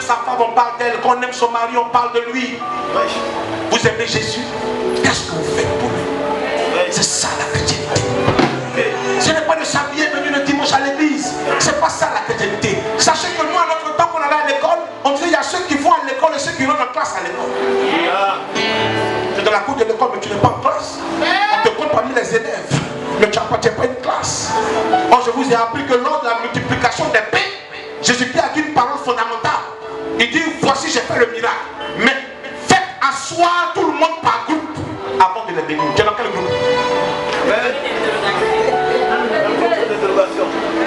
sa femme, on parle d'elle. Quand on aime son mari, on parle de lui. Vous aimez Jésus? Qu'est-ce que vous faites pour lui? C'est ça la chrétienté. Ce n'est pas de s'habiller venu le dimanche à l'église. C'est pas ça la chrétienté. Sachez que nous, à notre temps, qu'on allait à l'école, on disait il y a ceux qui vont à l'école et ceux qui vont en classe à l'école. Tu es dans la cour de l'école, mais tu n'es pas en classe. On te compte parmi les élèves, mais tu n'appartiens pas à une classe. Or, je vous ai appris que lors de la multiplication des pains, Jésus-Christ a dit une parole fondamentale. Il dit, voici j'ai fait le miracle. Mais faites asseoir tout le monde par groupe avant de les bénir. Tu es dans quel groupe?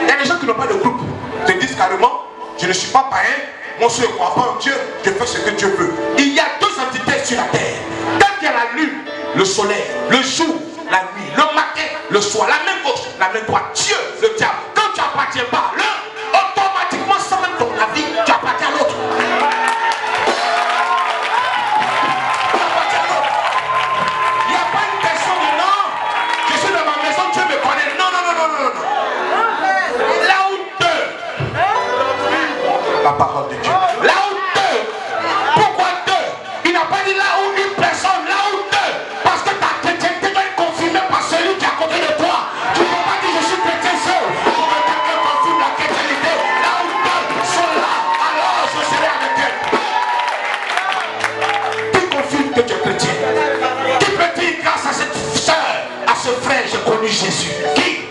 Il y a des gens qui n'ont pas de groupe. Ils te disent carrément, je ne suis pas païen, moi je ne crois pas en Dieu, je fais ce que Dieu veut. Il y a deux entités sur la terre. Quand il y a la lune, le soleil, le jour, la nuit, le matin, le soir, la main gauche, la main droite, Dieu, le diable. Quand tu n'appartiens pas à l'un, automatiquement sans même ton avis, tu appartiens à l'autre. La parole de Dieu. Là où deux. Pourquoi deux? Il n'a pas dit là où une personne, là où deux. Parce que ta chrétienté doit être confirmée par celui qui est à côté de toi. Tu ne peux pas dire je suis chrétien seul. Pour que quelqu'un confirme la chrétienté. Là où deux sont là, alors je serai avec eux. Qui confirme que tu es chrétien? Qui peut dire grâce à cette soeur, à ce frère, j'ai connu Jésus? Qui?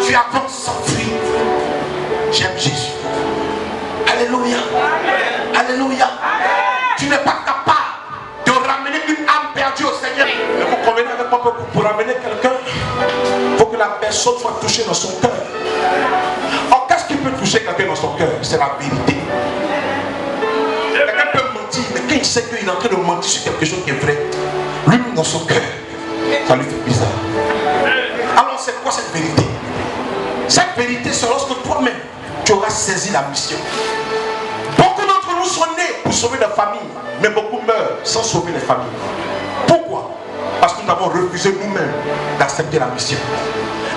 Tu avances sans fuir. J'aime Jésus. Alléluia. Alléluia. Tu n'es pas capable de ramener une âme perdue au Seigneur. Mais vous convenez avec moi que pour ramener quelqu'un, il faut que la personne soit touchée dans son cœur. Or, qu'est-ce qui peut toucher quelqu'un dans son cœur? C'est la vérité. Quelqu'un peut mentir, mais quand il sait qu'il est en train de mentir sur quelque chose qui est vrai, lui-même dans son cœur, ça lui fait bizarre. Alors, c'est quoi cette vérité? Cette vérité, c'est lorsque toi-même, tu auras saisi la mission. Beaucoup d'entre nous sont nés pour sauver la famille, mais beaucoup meurent sans sauver les familles. Pourquoi? Parce que nous avons refusé nous-mêmes d'accepter la mission.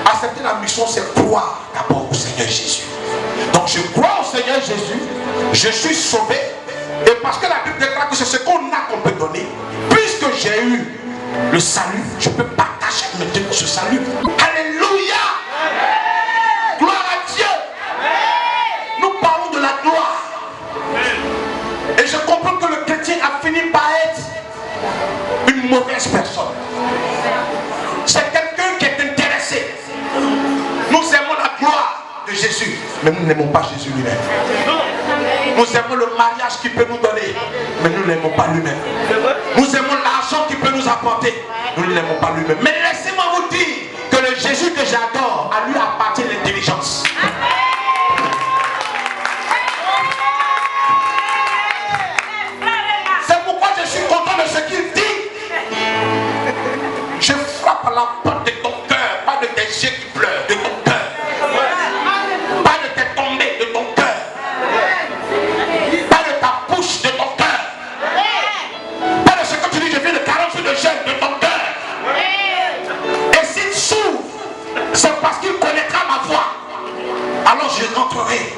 Accepter la mission, c'est croire d'abord au Seigneur Jésus. Donc je crois au Seigneur Jésus, je suis sauvé, et parce que la Bible déclare que c'est ce qu'on a qu'on peut donner, puisque j'ai eu le salut, je peux partager maintenant ce salut. Alléluia! Gloire à Dieu! Nous parlons de la gloire. Et je comprends que le chrétien a fini par être une mauvaise personne. C'est quelqu'un qui est intéressé. Nous aimons la gloire de Jésus, mais nous n'aimons pas Jésus lui-même. Nous aimons le mariage qu'il peut nous donner, mais nous n'aimons pas lui-même. Nous aimons l'argent qu'il peut nous apporter, nous ne l'aimons pas lui-même. Mais laissez-moi vous dire que le Jésus que j'adore, à lui appartient l'intelligence. C'est pourquoi je suis content de ce qu'il dit. Je frappe à la porte de ton cœur, pas de tes yeux qui pleurent, de ton cœur. Pas de tes tombées, de ton cœur. Pas de ta bouche, de ton cœur. Pas de ce que tu dis, je viens de 40 jours de jeûne, de ton cœur. Et s'il s'ouvre, c'est parce qu'il connaîtra ma voix. Alors je rentrerai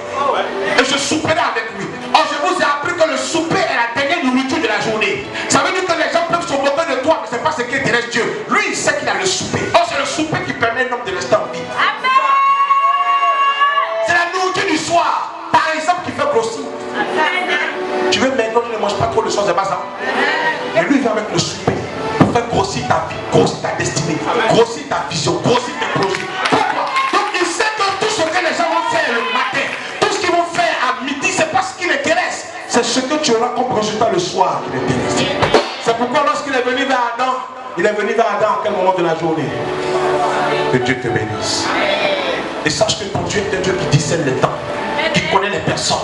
et je souperai avec lui. Or je vous ai appris que le souper est la dernière nourriture de la journée. Ça veut dire que les gens peuvent se moquer de toi, mais ce n'est pas ce qui intéresse Dieu. Lui, il sait qu'il a le souper. Or c'est le souper qui permet à un homme de rester en vie. C'est la nourriture du soir, par exemple, qui fait grossir. Tu veux maintenant, tu ne manges pas trop le soir, c'est pas ça. Mais lui, il vient avec le souper pour faire grossir ta vie, grossir ta destinée, grossir ta vision, grossir tes projets. Pourquoi? Donc il sait que tout ce que les gens vont faire le matin, tout ce qu'ils vont faire à midi, c'est pas ce qui l'intéresse. C'est ce que tu auras comme résultat le soir qui l'intéresse. C'est pourquoi lorsqu'il est venu vers Adam, il est venu vers Adam à quel moment de la journée? Que Dieu te bénisse. Et sache que ton Dieu est un Dieu qui discerne les temps, qui connaît les personnes.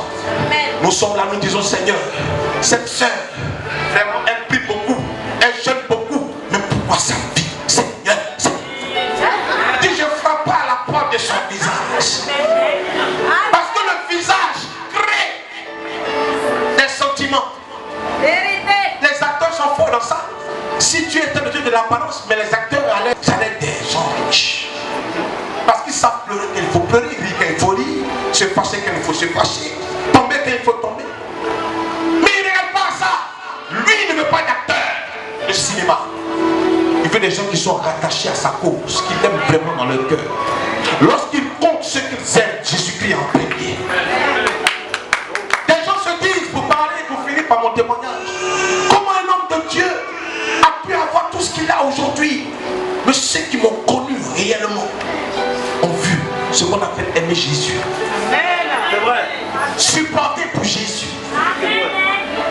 Nous sommes là, nous disons Seigneur, cette sœur, vraiment, elle prie beaucoup, elle jeûne beaucoup, mais pourquoi ça vit? Seigneur, dis je frappe pas à la porte de son visage. Parce que le visage crée des sentiments. Les acteurs sont forts dans ça. Si tu étais le Dieu de l'apparence, mais les acteurs allaient des gens riches. Parce qu'ils savent pleurer qu'il faut pleurer, rire qu'il faut rire, se fâcher qu'il faut se fâcher, tomber sait qu'il faut tomber. Mais il ne regarde pas ça. Lui, il ne veut pas d'acteur de cinéma. Il veut des gens qui sont rattachés à sa cause, qui l'aiment vraiment dans leur cœur. Lorsqu'ils comptent ce qu'ils aiment, Jésus-Christ en premier. Des gens se disent, pour parler, pour finir par mon témoignage, comment un homme de Dieu a pu avoir tout ce qu'il a aujourd'hui. Mais ceux qui m'ont connu réellement ont vu ce qu'on appelle aimer Jésus. C'est vrai. Supporter pour Jésus.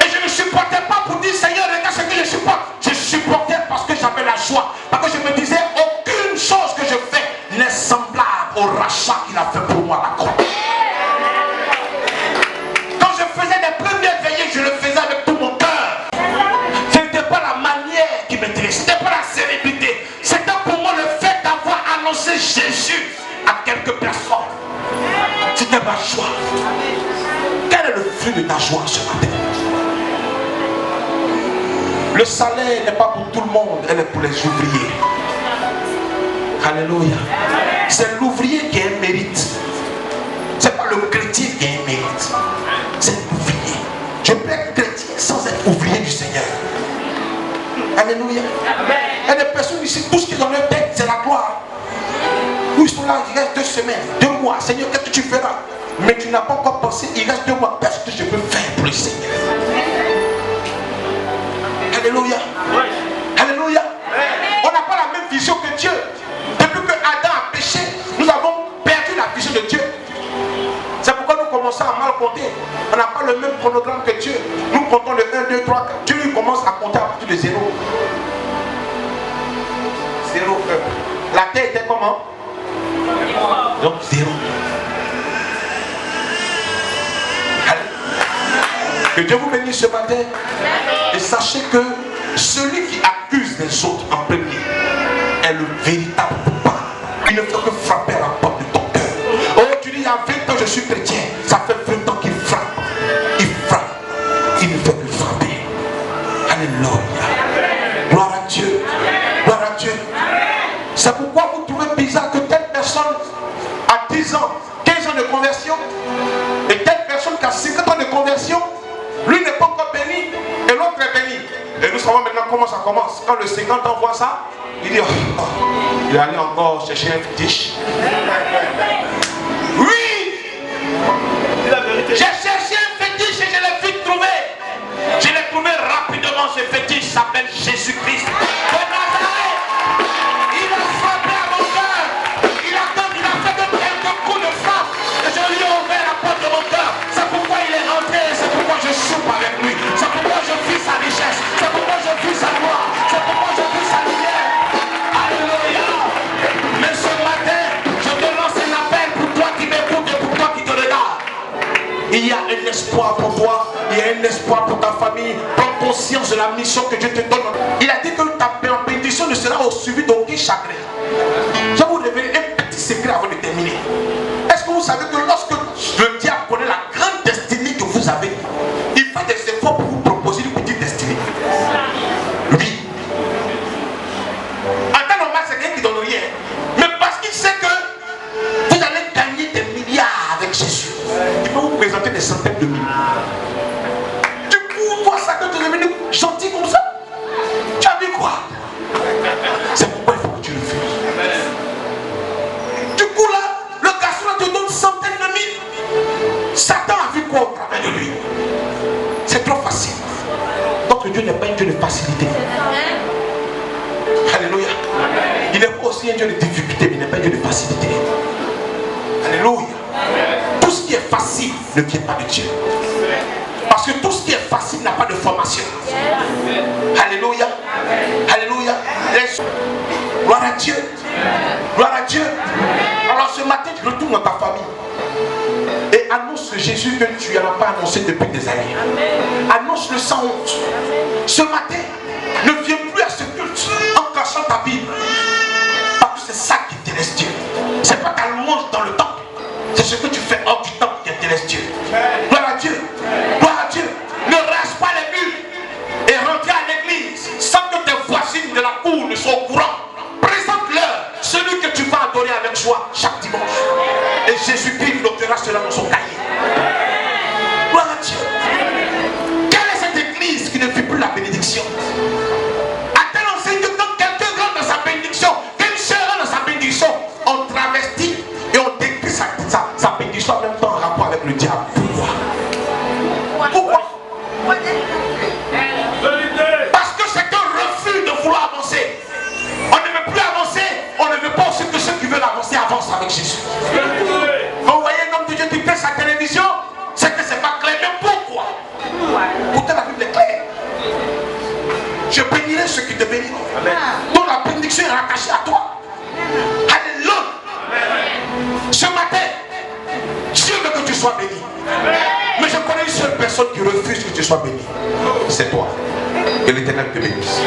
Et je ne supportais pas pour dire Seigneur, regarde ce que je supporte. Je supportais parce que j'avais la joie. Parce que je me disais, aucune chose que je fais n'est semblable au rachat qu'il a fait pour moi à la croix. Quand je faisais les premières veillées, je le faisais avec tout mon cœur. Ce n'était pas la manière qui m'intéressait, ce n'était pas la célébrité. C'était pour moi le fait d'avoir annoncé Jésus à quelques personnes. C'était ma joie. Quel est le fruit de ta joie ce matin? Le salaire n'est pas pour tout le monde, elle est pour les ouvriers. Alléluia. C'est l'ouvrier qui a un mérite. C'est pas le chrétien qui a un mérite. C'est l'ouvrier. Je peux être chrétien sans être ouvrier du Seigneur. Alléluia. Il y a des personnes ici, tout ce qu'ils ont dans leur tête, c'est la gloire. Où ils sont là, il reste 2 semaines, 2 mois. Seigneur, qu'est-ce que tu feras? Mais tu n'as pas encore pensé, il reste 2 mois. Qu'est-ce que je peux faire pour le Seigneur? Alléluia. Alléluia. On n'a pas la même vision que Dieu. Depuis que Adam a péché, nous avons perdu la vision de Dieu. C'est pourquoi nous commençons à mal compter. On n'a pas le même chronogramme que Dieu. Nous comptons le 1, 2, 3, 4. Dieu lui commence à compter à partir de 0. 0, 1. La terre était comment? Donc 0. Que Dieu vous bénisse ce matin. Et sachez que celui qui accuse les autres en premier est le véritable coupable. Il ne faut que frapper à la porte de ton cœur. Oh, tu dis, il y a 20 ans je suis chrétien. Ça fait 20 ans qu'il frappe. Il frappe. Il ne fait que frapper. Alléluia. Gloire à Dieu. Gloire à Dieu. C'est pourquoi vous trouvez bizarre que telle personne a 10 ans, 15 ans de conversion, et telle personne qui a 50 ans de conversion, lui n'est pas encore béni, et l'autre est béni. Et nous savons maintenant comment ça commence. Quand le 50 ans voit ça, il dit, oh, il est allé encore chercher un fétiche. Oui, j'ai cherché un fétiche et je l'ai vite trouvé. Je l'ai trouvé rapidement, ce fétiche s'appelle Jésus-Christ. Je soupe avec lui, c'est pourquoi je vis sa richesse, c'est pourquoi je vis sa gloire, c'est pourquoi je vis sa lumière. Alléluia. Mais ce matin, je te lance un appel pour toi qui m'écoutes et pour toi qui te regarde. Il y a un espoir pour toi, il y a un espoir pour ta famille. Prends conscience de la mission que Dieu te donne. Il a dit que ta bénédiction ne sera au suivi d'aucun chagrin. Je vais vous révéler un petit secret avant de terminer. Est-ce que vous savez que lorsque le diable connaît la grande destinée que vous avez, il fait des efforts pour vous proposer une petite destinée? Oui. En temps normal, c'est quelqu'un qui donne rien. Mais parce qu'il sait que vous allez gagner des milliards avec Jésus, il peut vous présenter des centaines de milliards. Du coup, vous voyez ça que tu es devenu gentil comme ça. Tu as vu quoi? C'est pourquoi il faut que tu le fasses. Du coup là, le garçon là te donne centaines de mille. Satan a vu quoi au travers de lui? C'est trop facile. Donc Dieu n'est pas un Dieu de facilité. Alléluia. Il n'est pas aussi un Dieu de difficulté, mais il n'est pas un Dieu de facilité. Alléluia. Tout ce qui est facile ne vient pas de Dieu. Parce que tout ce qui est facile n'a pas de formation. Alléluia. Alléluia. Gloire à Dieu. Gloire à Dieu. Alors ce matin, tu retournes dans ta famille. Et annonce Jésus que tu n'as pas annoncé depuis des années. Annonce-le sans honte. Ce matin, ne viens plus à ce culte en cachant ta Bible. Parce que c'est ça qui intéresse Dieu. Ce n'est pas ta louange dans le temple. C'est ce que tu fais hors du temple qui intéresse Dieu. Gloire à Dieu. Gloire à Dieu. Ne rase pas les murs et rentre à l'église sans que tes voisines de la cour ne soient au courant. Présente-leur celui que tu vas adorer avec joie chaque dimanche. Et Jésus-Christ notera cela dans son cahier. Gloire bénédiction. À tel enseigne que quand quelqu'un rentre dans sa bénédiction, qu'une soeur rentre dans sa bénédiction, on travestit et on décrit sa bénédiction en même temps en rapport avec le diable. Pourquoi? Parce que c'est un refus de vouloir avancer. On ne veut plus avancer, on ne veut pas aussi que ceux qui veulent avancer avancent avec Jésus. Quand vous voyez un homme de Dieu qui fait sa télévision, c'est que c'est pas clair. Mais pourquoi? Pourtant la Bible est claire. Je bénirai ceux qui te béniront. Donc la bénédiction est rattachée à toi. Alléluia. Ce matin, Dieu veut que tu sois béni. Mais je connais une seule personne qui refuse que tu sois béni. C'est toi. Que l'Éternel te bénisse.